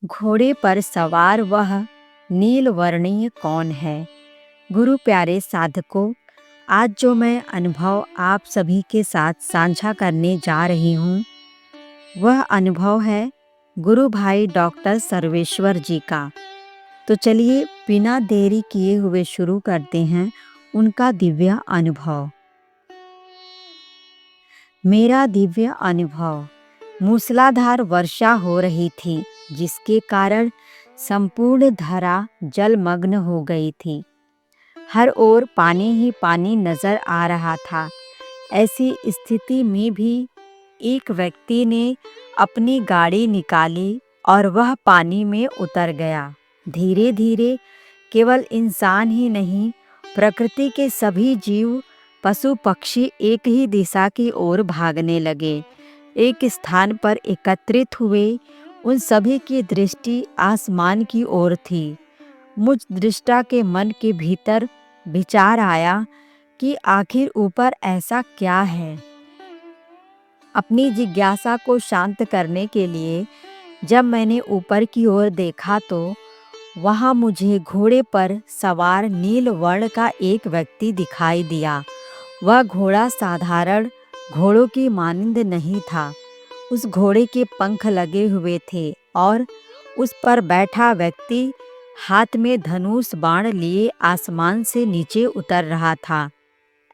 घोड़े पर सवार वह नील वर्णीय कौन है। गुरु प्यारे साधकों, आज जो मैं अनुभव आप सभी के साथ साझा करने जा रही हूँ वह अनुभव है गुरु भाई डॉक्टर सर्वेश्वर जी का। तो चलिए बिना देरी किए हुए शुरू करते हैं उनका दिव्य अनुभव। मेरा दिव्य अनुभव। मूसलाधार वर्षा हो रही थी जिसके कारण संपूर्ण धरा जलमग्न हो गई थी। हर ओर पानी ही पानी नजर आ रहा था। ऐसी स्थिति में भी एक व्यक्ति ने अपनी गाड़ी निकाली और वह पानी में उतर गया। धीरे धीरे केवल इंसान ही नहीं, प्रकृति के सभी जीव, पशु पक्षी एक ही दिशा की ओर भागने लगे। एक स्थान पर एकत्रित हुए उन सभी की दृष्टि आसमान की ओर थी। मुझ दृष्टा के मन के भीतर विचार आया कि आखिर ऊपर ऐसा क्या है। अपनी जिज्ञासा को शांत करने के लिए जब मैंने ऊपर की ओर देखा तो वहाँ मुझे घोड़े पर सवार नील वर्ण का एक व्यक्ति दिखाई दिया। वह घोड़ा साधारण घोड़ों की मानंद नहीं था। उस घोड़े के पंख लगे हुए थे और उस पर बैठा व्यक्ति हाथ में धनुष बाण लिए आसमान से नीचे उतर रहा था।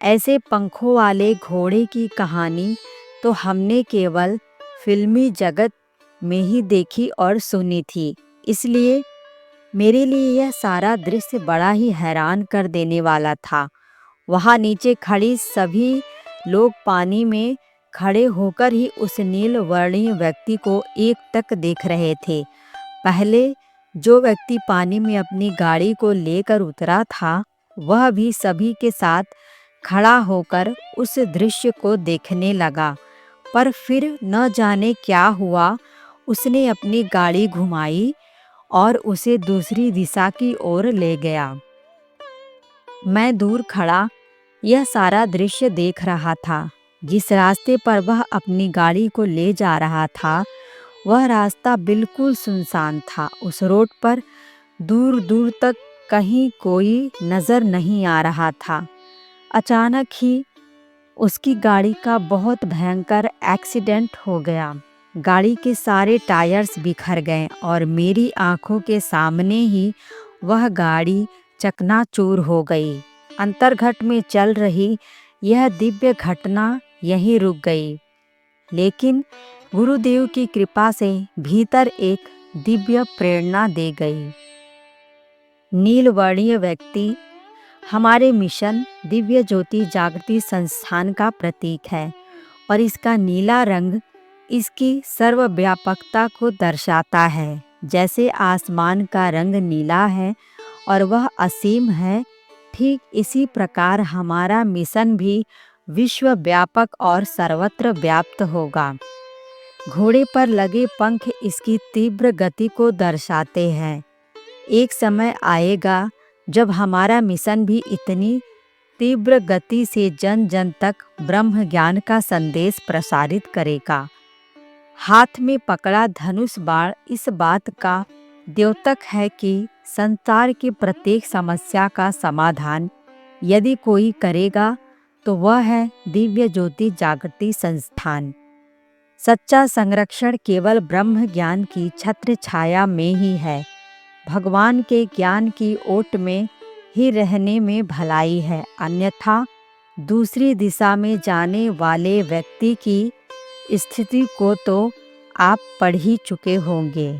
ऐसे पंखों वाले घोड़े की कहानी तो हमने केवल फिल्मी जगत में ही देखी और सुनी थी। इसलिए मेरे लिए यह सारा दृश्य बड़ा ही हैरान कर देने वाला था। वहाँ नीचे खड़ी सभी लोग पानी में खड़े होकर ही उस नील वर्णीय व्यक्ति को एकटक देख रहे थे। पहले जो व्यक्ति पानी में अपनी गाड़ी को लेकर उतरा था वह भी सभी के साथ खड़ा होकर उस दृश्य को देखने लगा, पर फिर न जाने क्या हुआ, उसने अपनी गाड़ी घुमाई और उसे दूसरी दिशा की ओर ले गया। मैं दूर खड़ा यह सारा दृश्य देख रहा था। जिस रास्ते पर वह अपनी गाड़ी को ले जा रहा था वह रास्ता बिल्कुल सुनसान था। उस रोड पर दूर दूर तक कहीं कोई नजर नहीं आ रहा था। अचानक ही उसकी गाड़ी का बहुत भयंकर एक्सीडेंट हो गया। गाड़ी के सारे टायर्स बिखर गए और मेरी आंखों के सामने ही वह गाड़ी चकनाचूर हो गई। अंतर्घट में चल रही यह दिव्य घटना यहीं रुक गई, लेकिन गुरुदेव की कृपा से भीतर एक दिव्य प्रेरणा दे गई। नीलवर्णीय व्यक्ति हमारे मिशन दिव्य ज्योति जागृति संस्थान का प्रतीक है और इसका नीला रंग इसकी सर्वव्यापकता को दर्शाता है। जैसे आसमान का रंग नीला है और वह असीम है, ठीक इसी प्रकार हमारा मिशन भी विश्व व्यापक और सर्वत्र व्याप्त होगा। घोड़े पर लगे पंख इसकी तीव्र गति को दर्शाते हैं। एक समय आएगा जब हमारा मिशन भी इतनी तीव्र गति से जन जन तक ब्रह्म ज्ञान का संदेश प्रसारित करेगा। हाथ में पकड़ा धनुष बाण इस बात का द्योतक है कि संसार की प्रत्येक समस्या का समाधान यदि कोई करेगा तो वह है दिव्य ज्योति जागृति संस्थान। सच्चा संरक्षण केवल ब्रह्म ज्ञान की छत्र छाया में ही है। भगवान के ज्ञान की ओट में ही रहने में भलाई है, अन्यथा दूसरी दिशा में जाने वाले व्यक्ति की स्थिति को तो आप पढ़ ही चुके होंगे।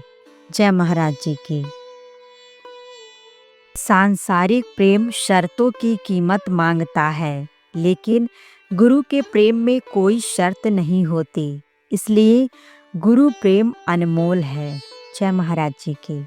जय महाराज जी की। सांसारिक प्रेम शर्तों की कीमत मांगता है, लेकिन गुरु के प्रेम में कोई शर्त नहीं होती, इसलिए गुरु प्रेम अनमोल है। जय महाराज जी की।